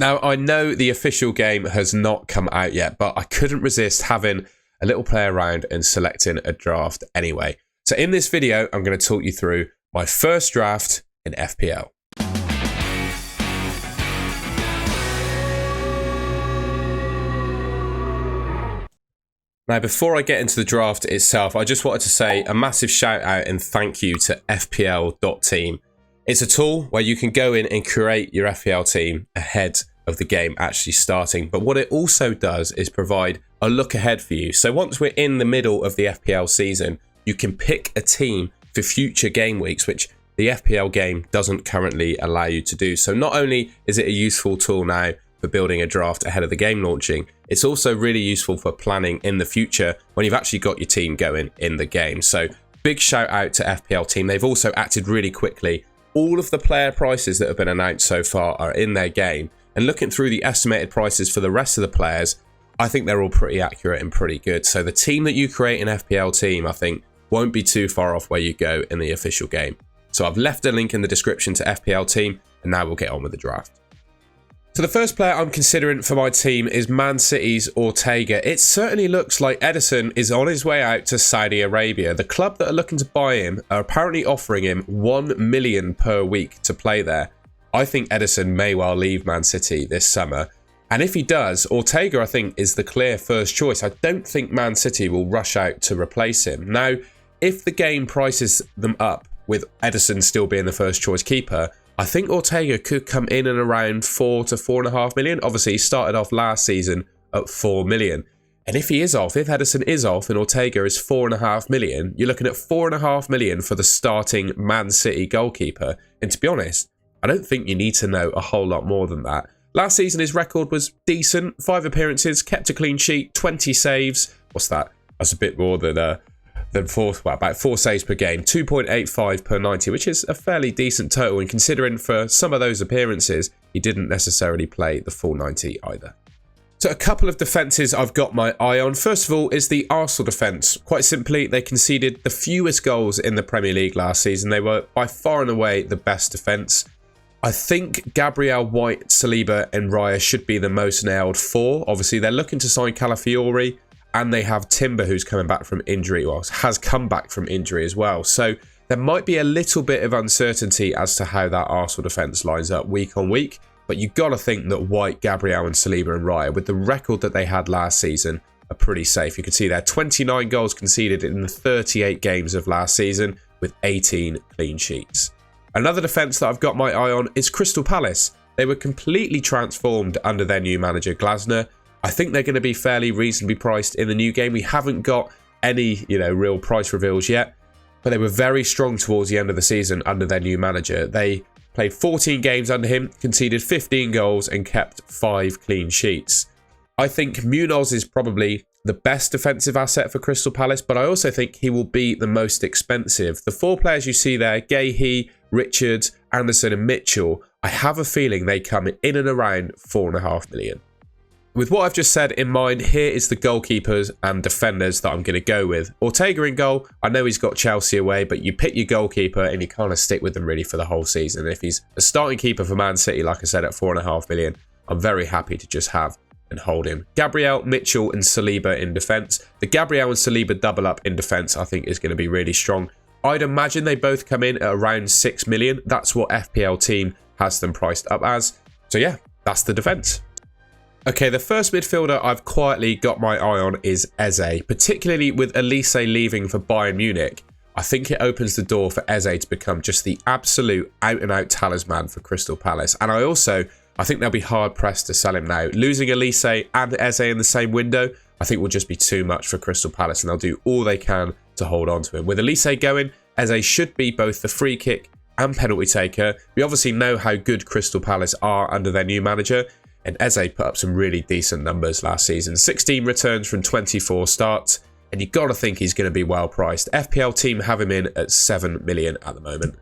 Now, I know the official game has not come out yet, but I couldn't resist having a little play around and selecting a draft anyway. So in this video, I'm going to talk you through my first draft in FPL. Now, before I get into the draft itself, I just wanted to say a massive shout out and thank you to FPL.Team. It's a tool where you can go in and create your FPL team ahead of the game actually starting. But what it also does is provide a look ahead for you. So once we're in the middle of the FPL season, you can pick a team for future game weeks, which the FPL game doesn't currently allow you to do. So not only is it a useful tool now for building a draft ahead of the game launching, it's also really useful for planning in the future when you've actually got your team going in the game. So big shout out to FPL.Team. They've also acted really quickly. All of the player prices that have been announced so far are in their game. And looking through the estimated prices for the rest of the players, I think they're all pretty accurate and pretty good. So the team that you create in FPL.Team, I think, won't be too far off where you go in the official game. So I've left a link in the description to FPL.Team, and now we'll get on with the draft. So the first player I'm considering for my team is Man City's Ortega. It certainly looks like Ederson is on his way out to Saudi Arabia. The club that are looking to buy him are apparently offering him $1 million per week to play there. I think Ederson may well leave Man City this summer. And if he does, Ortega, I think, is the clear first choice. I don't think Man City will rush out to replace him. Now, if the game prices them up with Ederson still being the first choice keeper, I think Ortega could come in and around 4 to 4.5 million. Obviously, he started off last season at 4 million. And if he is off, if Ederson is off and Ortega is 4.5 million, you're looking at 4.5 million for the starting Man City goalkeeper. And to be honest, I don't think you need to know a whole lot more than that. Last season, his record was decent. 5 appearances, kept a clean sheet, 20 saves. What's that? That's a bit more than about 4 saves per game, 2.85 per 90, which is a fairly decent total. And considering for some of those appearances, he didn't necessarily play the full 90 either. So a couple of defences I've got my eye on. First of all is the Arsenal defence. Quite simply, they conceded the fewest goals in the Premier League last season. They were by far and away the best defence. I think Gabriel, White, Saliba and Raya should be the most nailed for. Obviously, they're looking to sign Calafiori, and they have Timber, who's coming back from injury, well, has come back from injury as well. So there might be a little bit of uncertainty as to how that Arsenal defence lines up week on week. But you've got to think that White, Gabriel and Saliba and Raya, with the record that they had last season, are pretty safe. You can see there 29 goals conceded in the 38 games of last season with 18 clean sheets. Another defence that I've got my eye on is Crystal Palace. They were completely transformed under their new manager, Glasner. I think they're going to be fairly reasonably priced in the new game. We haven't got any, real price reveals yet, but they were very strong towards the end of the season under their new manager. They played 14 games under him, conceded 15 goals and kept 5 clean sheets. I think Munoz is probably the best defensive asset for Crystal Palace, but I also think he will be the most expensive. The 4 players you see there, Gahey, Richards, Anderson and Mitchell, I have a feeling they come in and around 4.5 million. With what I've just said in mind, here is the goalkeepers and defenders that I'm going to go with. Ortega in goal, I know he's got Chelsea away, but you pick your goalkeeper and you kind of stick with them really for the whole season. If he's a starting keeper for Man City, like I said, at 4.5 million, I'm very happy to just have and hold him. Gabriel, Mitchell and Saliba in defence. The Gabriel and Saliba double up in defence I think is going to be really strong. I'd imagine they both come in at around 6 million. That's what FPL.Team has them priced up as. So yeah, that's the defence. Okay, the first midfielder I've quietly got my eye on is Eze, particularly with Elise leaving for Bayern Munich. I think it opens the door for Eze to become just the absolute out-and-out talisman for Crystal Palace. And I think they'll be hard-pressed to sell him now. Losing Elise and Eze in the same window, I think will just be too much for Crystal Palace, and they'll do all they can to hold on to him. With Elise going, Eze should be both the free kick and penalty taker. We obviously know how good Crystal Palace are under their new manager, and Eze put up some really decent numbers last season. 16 returns from 24 starts, and you've got to think he's going to be well priced. FPL.Team have him in at 7 million at the moment.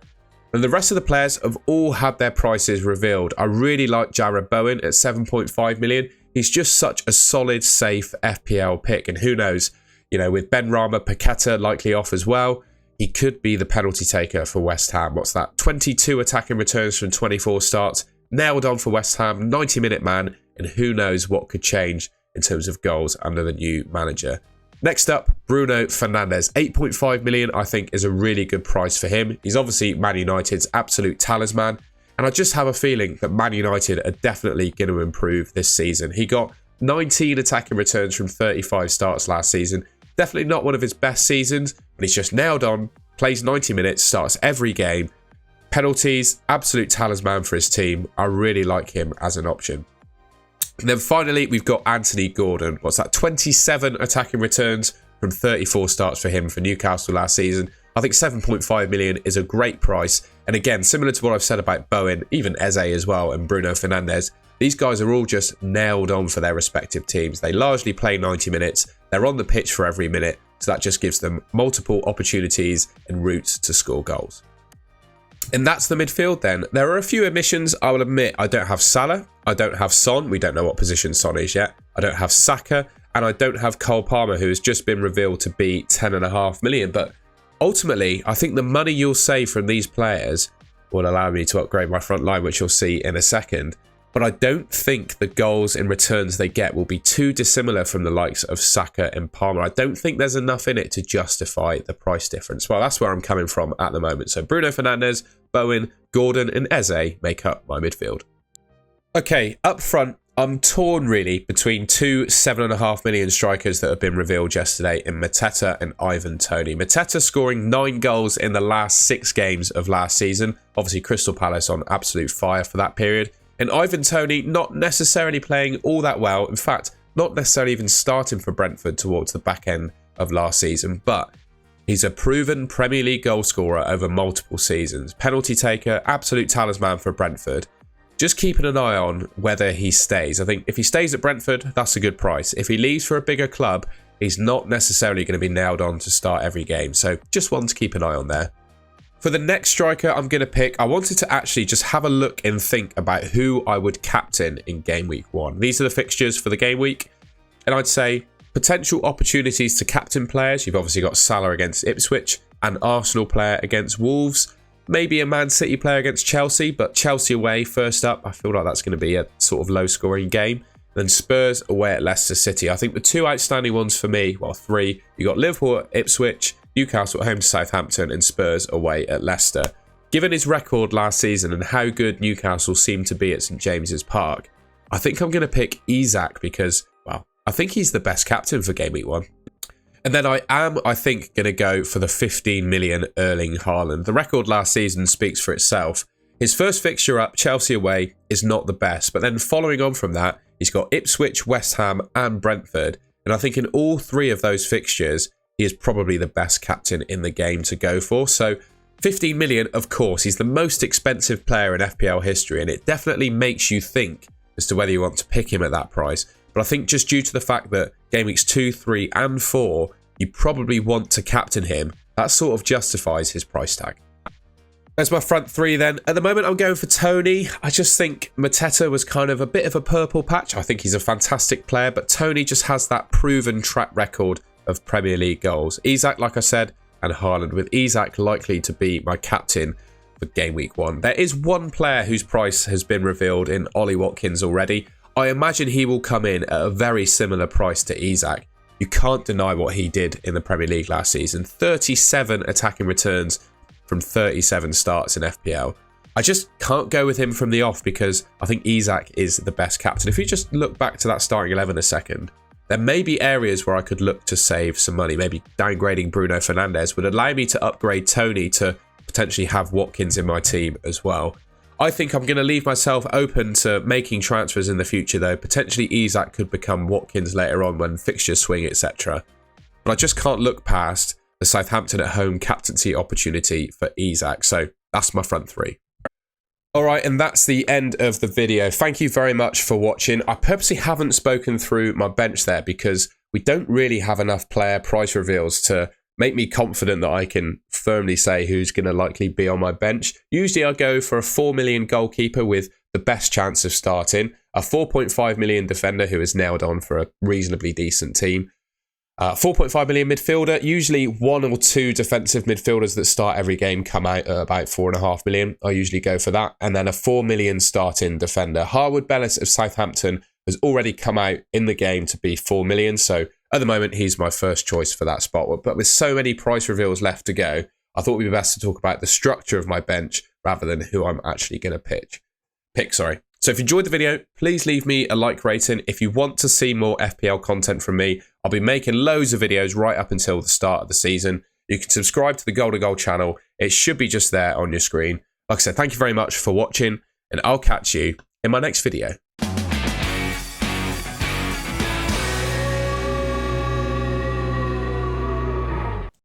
And the rest of the players have all had their prices revealed. I really like Jared Bowen at 7.5 million. He's just such a solid, safe FPL pick. And who knows, with Benrahma, Paqueta likely off as well, he could be the penalty taker for West Ham. What's that? 22 attacking returns from 24 starts, nailed on for West Ham, 90-minute man, and who knows what could change in terms of goals under the new manager. Next up, Bruno Fernandes. 8.5 million, I think, is a really good price for him. He's obviously Man United's absolute talisman, and I just have a feeling that Man United are definitely going to improve this season. He got 19 attacking returns from 35 starts last season. Definitely not one of his best seasons, but he's just nailed on, plays 90 minutes, starts every game. Penalties, absolute talisman for his team. I really like him as an option. And then finally, we've got Anthony Gordon. What's that? 27 attacking returns from 34 starts for him for Newcastle last season. I think 7.5 million is a great price. And again, similar to what I've said about Bowen, even Eze as well, and Bruno Fernandes, these guys are all just nailed on for their respective teams. They largely play 90 minutes. They're on the pitch for every minute. So that just gives them multiple opportunities and routes to score goals. And that's the midfield then. There are a few omissions, I will admit. I don't have Salah, I don't have Son, we don't know what position Son is yet. I don't have Saka, and I don't have Cole Palmer, who has just been revealed to be 10.5 million. But ultimately, I think the money you'll save from these players will allow me to upgrade my front line, which you'll see in a second. But I don't think the goals and returns they get will be too dissimilar from the likes of Saka and Palmer. I don't think there's enough in it to justify the price difference. Well, that's where I'm coming from at the moment. So Bruno Fernandes, Bowen, Gordon and Eze make up my midfield. Okay, up front, I'm torn really between two 7.5 million strikers that have been revealed yesterday in Mateta and Ivan Toney. Mateta scoring 9 goals in the last 6 games of last season. Obviously Crystal Palace on absolute fire for that period. And Ivan Toney not necessarily playing all that well. In fact, not necessarily even starting for Brentford towards the back end of last season. But he's a proven Premier League goal scorer over multiple seasons. Penalty taker, absolute talisman for Brentford. Just keeping an eye on whether he stays. I think if he stays at Brentford, that's a good price. If he leaves for a bigger club, he's not necessarily going to be nailed on to start every game. So just one to keep an eye on there. For the next striker I'm going to pick, I wanted to actually just have a look and think about who I would captain in game week 1. These are the fixtures for the game week. And I'd say potential opportunities to captain players. You've obviously got Salah against Ipswich, an Arsenal player against Wolves, maybe a Man City player against Chelsea, but Chelsea away first up. I feel like that's going to be a sort of low scoring game. Then Spurs away at Leicester City. I think the 2 outstanding ones for me, well 3, you got Liverpool at Ipswich, Newcastle at home to Southampton and Spurs away at Leicester. Given his record last season and how good Newcastle seemed to be at St James's Park, I think I'm going to pick Isak because, well, I think he's the best captain for game week 1. And then I think, going to go for the 15 million Erling Haaland. The record last season speaks for itself. His first fixture up, Chelsea away, is not the best. But then following on from that, he's got Ipswich, West Ham and Brentford. And I think in all 3 of those fixtures, he is probably the best captain in the game to go for. So 15 million, of course, he's the most expensive player in FPL history. And it definitely makes you think as to whether you want to pick him at that price. But I think just due to the fact that game weeks 2, 3 and 4, you probably want to captain him, that sort of justifies his price tag. There's my front 3 then. At the moment, I'm going for Toney. I just think Mateta was kind of a bit of a purple patch. I think he's a fantastic player, but Toney just has that proven track record of Premier League goals. Isak, like I said, and Haaland, with Isak likely to be my captain for game week 1. There is one player whose price has been revealed in Ollie Watkins already. I imagine he will come in at a very similar price to Isak. You can't deny what he did in the Premier League last season. 37 attacking returns from 37 starts in FPL. I just can't go with him from the off because I think Isak is the best captain. If you just look back to that starting 11 a second, there may be areas where I could look to save some money. Maybe downgrading Bruno Fernandes would allow me to upgrade Toney to potentially have Watkins in my team as well. I think I'm going to leave myself open to making transfers in the future though. Potentially Isak could become Watkins later on when fixtures swing, etc. But I just can't look past the Southampton at home captaincy opportunity for Isak. So that's my front 3. Alright, and that's the end of the video. Thank you very much for watching. I purposely haven't spoken through my bench there because we don't really have enough player price reveals to make me confident that I can firmly say who's going to likely be on my bench. Usually I go for a 4 million goalkeeper with the best chance of starting, a 4.5 million defender who is nailed on for a reasonably decent team, 4.5 million midfielder. Usually 1 or 2 defensive midfielders that start every game come out at about 4.5 million. I usually go for that. And then a 4 million starting defender. Harwood Bellis of Southampton has already come out in the game to be 4 million. So at the moment, he's my first choice for that spot. But with so many price reveals left to go, I thought it would be best to talk about the structure of my bench rather than who I'm actually going to pick. So if you enjoyed the video, please leave me a like rating. If you want to see more FPL content from me, I'll be making loads of videos right up until the start of the season. You can subscribe to the Goal to Goal channel. It should be just there on your screen. Like I said, thank you very much for watching, and I'll catch you in my next video.